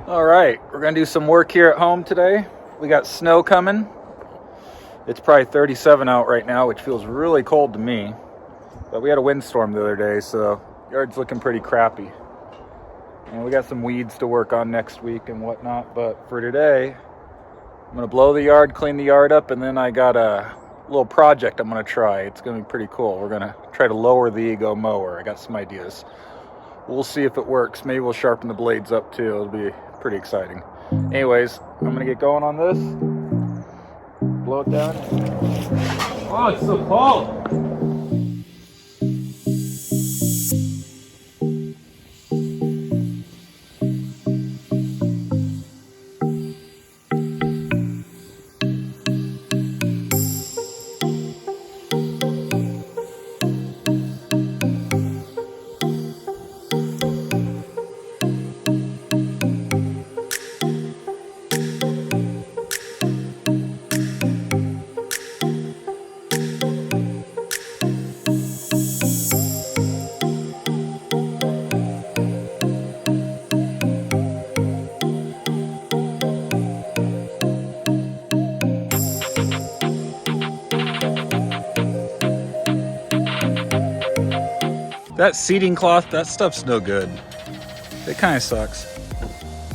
All right, we're gonna do some work here at home today. We got snow coming. It's probably 37 out right now, which feels really cold to me. But we had a windstorm the other day, so yard's looking pretty crappy. And we got some weeds to work on next week and whatnot. But for today, I'm gonna blow the yard, clean the yard up, and then I got a little project I'm gonna try. It's gonna be pretty cool. We're gonna try to lower the ego mower. I got some ideas. We'll see if it works. Maybe we'll sharpen the blades up too. It'll be pretty exciting. Anyways, I'm gonna get going on this. Blow it down. Oh, it's so cold. That seating cloth, that stuff's no good. It kind of sucks.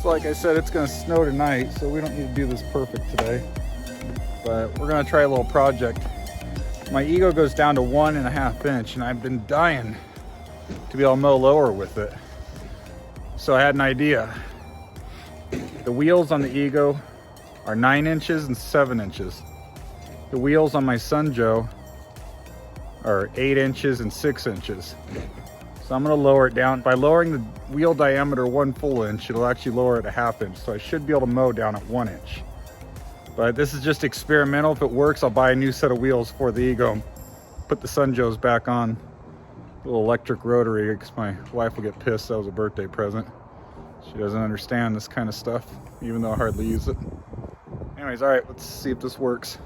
So like I said, it's gonna snow tonight, so we don't need to do this perfect today. But we're gonna try a little project. My ego goes down to 1.5 inch, and I've been dying to be able to mow lower with it. So I had an idea. The wheels on the ego are 9 inches and 7 inches. The wheels on my Sun Joe are 8 inches and 6 inches. So I'm gonna lower it down. By lowering the wheel diameter 1 full inch, it'll actually lower it 1/2 inch. So I should be able to mow down at 1 inch. But this is just experimental. If it works, I'll buy a new set of wheels for the ego and put the Sun Joes back on. A little electric rotary, because my wife will get pissed. That was a birthday present. She doesn't understand this kind of stuff, even though I hardly use it. Anyways, all right, let's see if this works.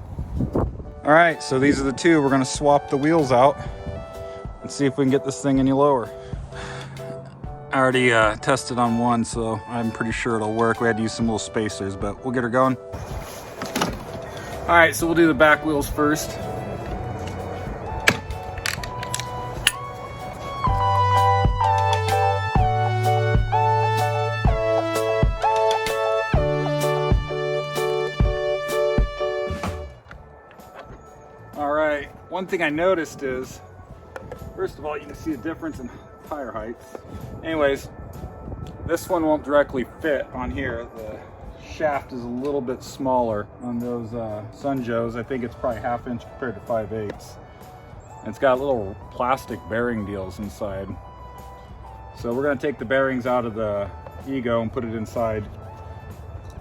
All right, so these are the two. We're gonna swap the wheels out and see if we can get this thing any lower. I already tested on one, so I'm pretty sure it'll work. We had to use some little spacers, but we'll get her going. All right, so we'll do the back wheels first. All right, one thing I noticed is, first of all, you can see a difference in tire heights. Anyways, this one won't directly fit on here. The shaft is a little bit smaller on those Sun Joes. I think it's probably 1/2 inch compared to 5/8. And it's got little plastic bearing deals inside. So we're gonna take the bearings out of the ego and put it inside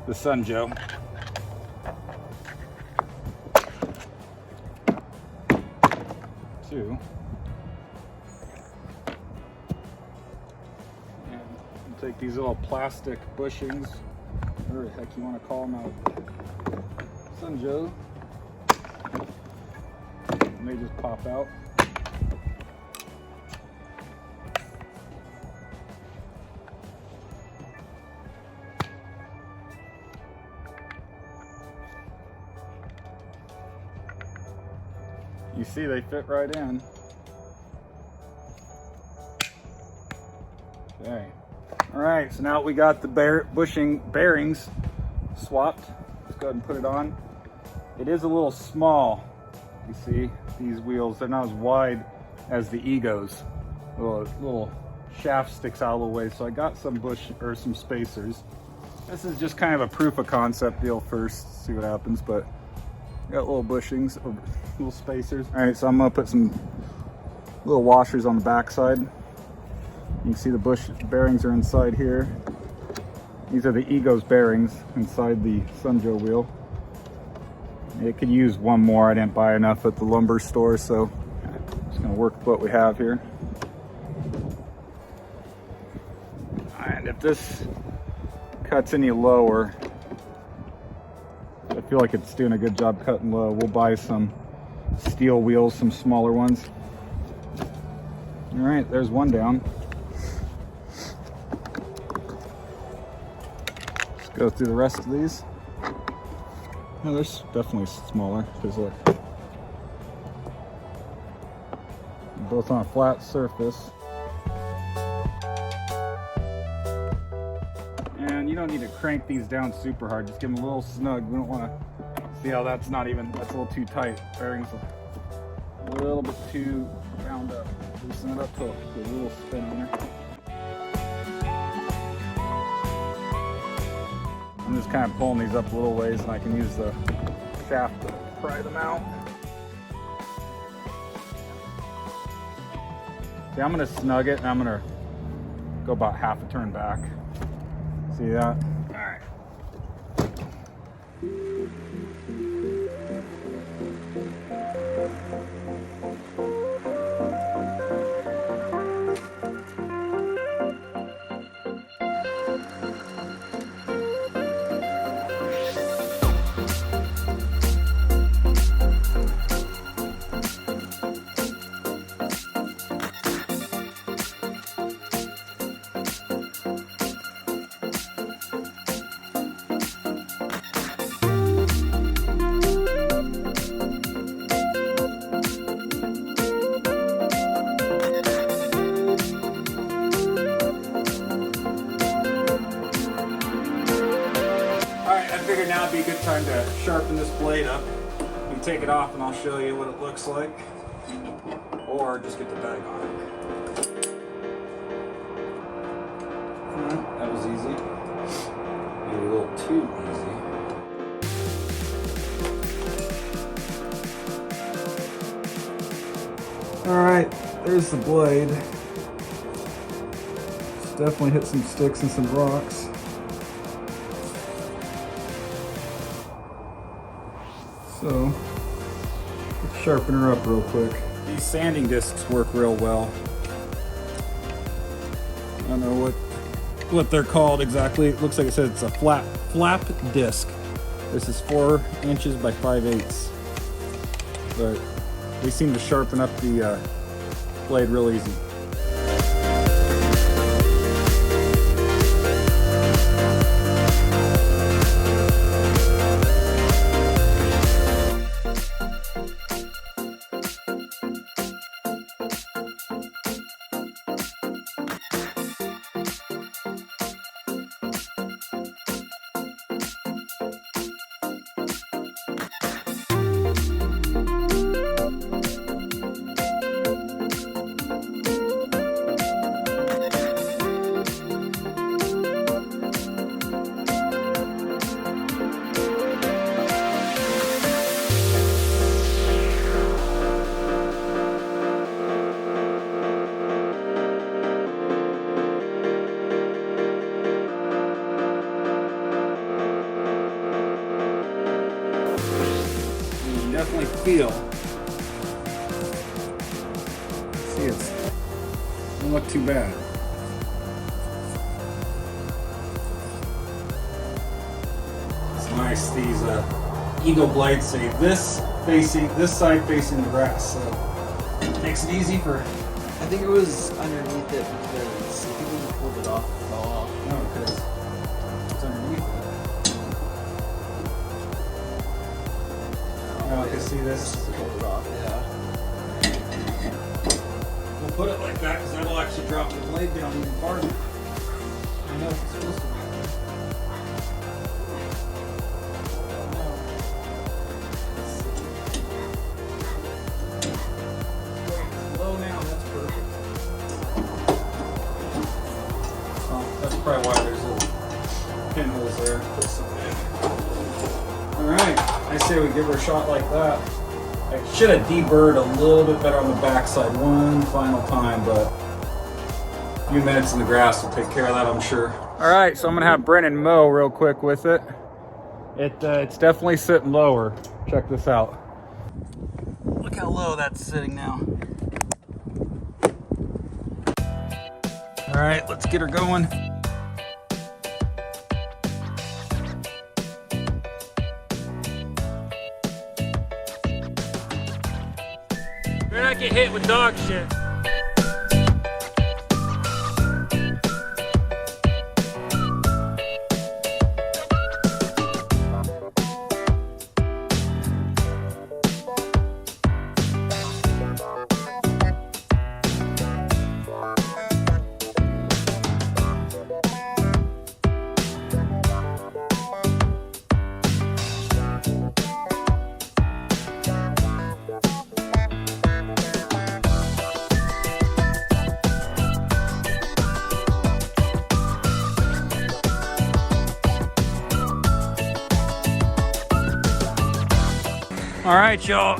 the Sun Joe. Two. And we'll take these little plastic bushings, whatever the heck you want to call them, out Sun Joe, and they just pop out. You see, they fit right in. Okay. All right, so now we got the bushing bearings swapped. Let's go ahead and put it on. It is a little small. You see, these wheels, they're not as wide as the egos. The little shaft sticks out a little way, so I got some some spacers. This is just kind of a proof of concept deal first, see what happens, but got little bushings, or little spacers. All right, so I'm gonna put some little washers on the back side. You can see the bush bearings are inside here. These are the ego's bearings inside the Sun Joe wheel. It could use one more. I didn't buy enough at the lumber store, so I'm just gonna work with what we have here. And if this cuts any lower, I feel like it's doing a good job cutting low. We'll buy some steel wheels, some smaller ones. All right, there's one down. Go through the rest of these. No, they're definitely smaller because look, both on a flat surface. And you don't need to crank these down super hard. Just give them a little snug. We don't want to see how that's not even, that's a little too tight. Bearings a little bit too bound up. Loosen it up to a little spin in there. I'm just kind of pulling these up a little ways, and I can use the shaft to pry them out. See, I'm going to snug it, and I'm going to go about half a turn back. See that? All right. Now would be a good time to sharpen this blade up. You can take it off and I'll show you what it looks like, or just get the bag on it. That was easy. Maybe a little too easy. Alright, there's the blade. It's definitely hit some sticks and some rocks. So, let's sharpen her up real quick. These sanding discs work real well. I don't know what they're called exactly. It looks like it says it's a flap disc. This is 4 inches by 5/8. But they seem to sharpen up the blade real easy. Definitely feel. See, it doesn't look too bad. It's nice. These Eagle blades say this side facing the grass, so it makes it easy for. I think it was underneath it because I think when you pulled it off, it fell off. No, because it's underneath it. Oh, I can see this. Pull it off, yeah. We'll put it like that because that'll actually drop the blade down even farther. I know it's supposed to be. It's low now, that's perfect. Oh, that's probably why there's little pinholes there. Put some in. Alright, I say we give her a shot like that. I should have deburred a little bit better on the backside one final time, but a few minutes in the grass will take care of that, I'm sure. Alright, so I'm going to have Brennan mow real quick with it. It's definitely sitting lower. Check this out. Look how low that's sitting now. Alright, let's get her going. Better not get hit with dog shit. All right, y'all.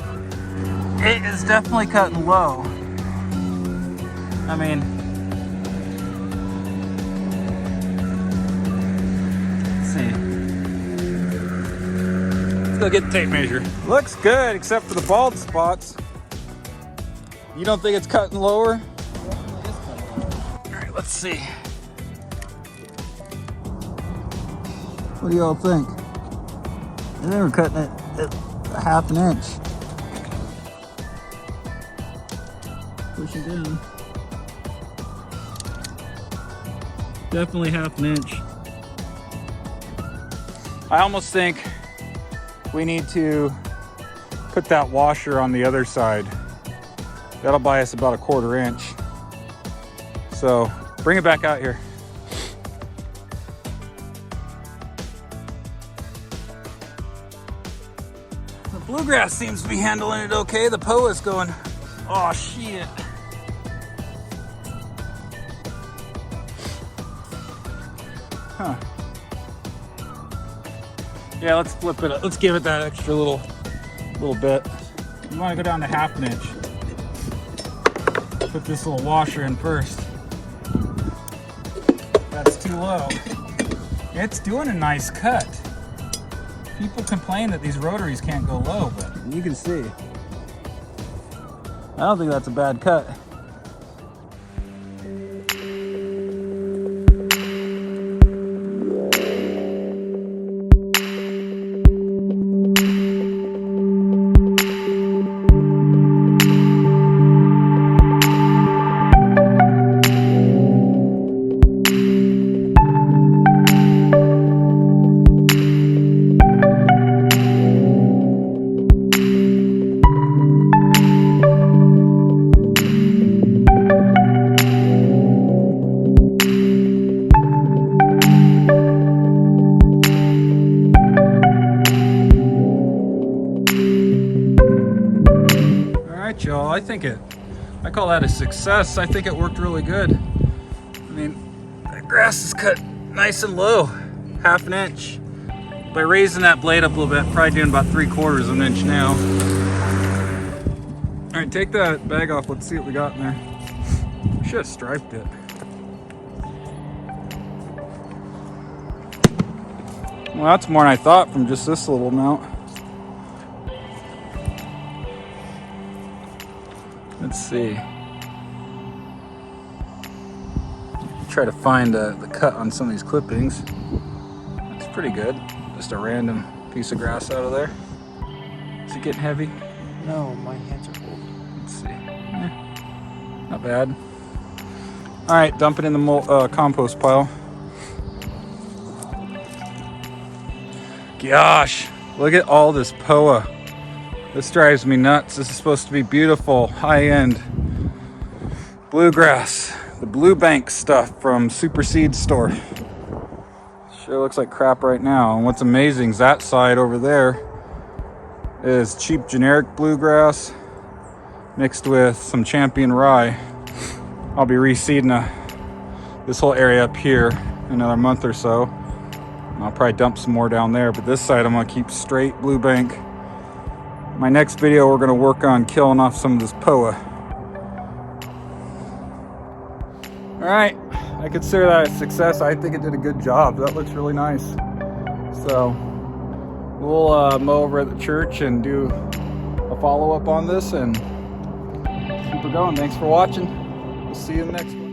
It is definitely cutting low. I mean, let's see. Let's go get the tape measure. Looks good, except for the bald spots. You don't think it's cutting lower? All right, let's see. What do y'all think? I think we're cutting it at a half an inch. Pushing down. Definitely half an inch. I almost think we need to put that washer on the other side. That'll buy us about a 1/4 inch. So bring it back out here. The bluegrass seems to be handling it okay. The POA's going, oh shit. Huh. Yeah, let's flip it up. Let's give it that extra little bit. You want to go down to half an inch. Put this little washer in first. That's too low. It's doing a nice cut. People complain that these rotaries can't go low, but you can see. I don't think that's a bad cut. Y'all, I call that a success. I think it worked really good. I mean, the grass is cut nice and low, half an inch. By raising that blade up a little bit, probably doing about 3/4 of an inch now. All right, take that bag off. Let's see what we got in there. Should have striped it. Well, that's more than I thought from just this little amount. Let's see. Try to find the cut on some of these clippings. That's pretty good. Just a random piece of grass out of there. Is it getting heavy? No, my hands are cold. Let's see. Not bad. All right, dump it in the compost pile. Gosh, look at all this POA. This drives me nuts. This is supposed to be beautiful, high-end bluegrass. The Blue Bank stuff from Super Seed store. Sure looks like crap right now. And what's amazing is that side over there is cheap generic bluegrass mixed with some champion rye. I'll be reseeding this whole area up here in another month or so. And I'll probably dump some more down there, but this side I'm gonna keep straight Blue Bank. My next video, we're gonna work on killing off some of this POA. All right, I consider that a success. I think it did a good job. That looks really nice. So we'll mow over at the church and do a follow-up on this and keep it going. Thanks for watching. We'll see you in the next one.